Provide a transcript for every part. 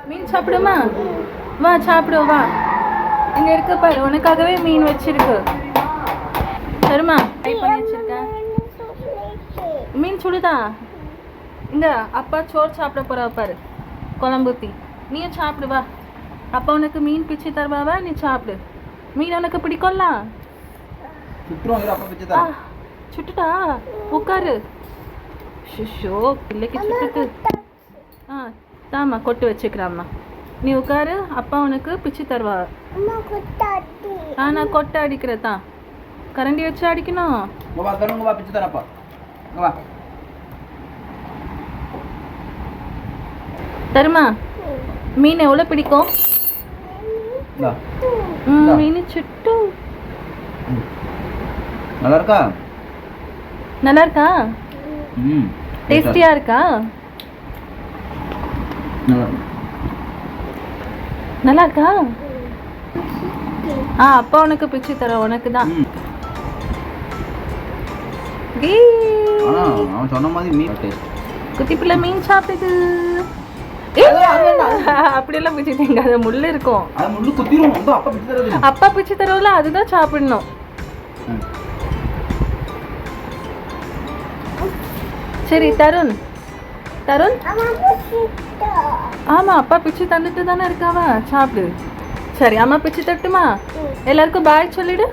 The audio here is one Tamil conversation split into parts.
மீன் சாப்பிடுமா? வா சாப்பிடு வா. இங்கே இருக்க பாரு, உனக்காகவே மீன் வச்சிருக்கு. தருமா? ட்ரை பண்ணி வச்சிருக்கேன். மீன் சுடுதா? இங்க அப்பா சோறு சாப்பிட போறா பாரு, குழம்பூத்தி. நீயும் சாப்பிடு வா. அப்பா உனக்கு மீன் பிச்சு தருவாவா, நீ சாப்பிடு. மீன் உனக்கு பிடிக்கும்ல? சுட்டுட்டா? உட்காரு. ஷோ பிள்ளைக்கு சுட்டுட்டு. தாம்மா கொட்டு வச்சுக்கிறாம்மா. நீ உட்காரு, அப்பா உனக்கு பிச்சு தருவா. நான் கொட்டை அடிக்கிறதா? கரண்டி வச்சு அடிக்கணும். தருமா? மீன் எவ்வளோ பிடிக்கும்? மீன் சுட்டு. நல்லா இருக்கா? நல்லா இருக்கா? டேஸ்டியா இருக்கா? நல்லா இருக்கா? அப்பா உனக்கு பிச்சு தர, உனக்கு தான். சொன்ன மாதிரி மீன் குட்டி பிள்ளை மீன் சாப்பிடுது. அப்படியெல்லாம் பிச்சுட்டீங்க, அது முள்ளு இருக்கும். அப்பா பிச்சு தரவுல அதுதான் சாப்பிடணும். சரி தருண், தருண். ஆமா அப்பா பிச்சு தந்துட்டு தானே இருக்காவா, சாப்பிடு. சரி அம்மா பிச்சு தட்டுமா? எல்லாருக்கும் பாய் சொல்லிடு.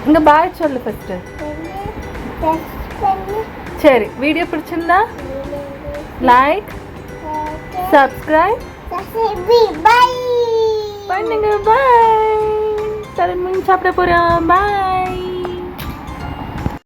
இங்க பாய் சொல்லு ஃபர்ஸ்ட். சரி, வீடியோ பிடிச்சிருந்தா லைக் சப்ஸ்கிரைப் பண்ணுங்க. பாய். தருண் மீன் சாப்பிட போறோம். பாய்.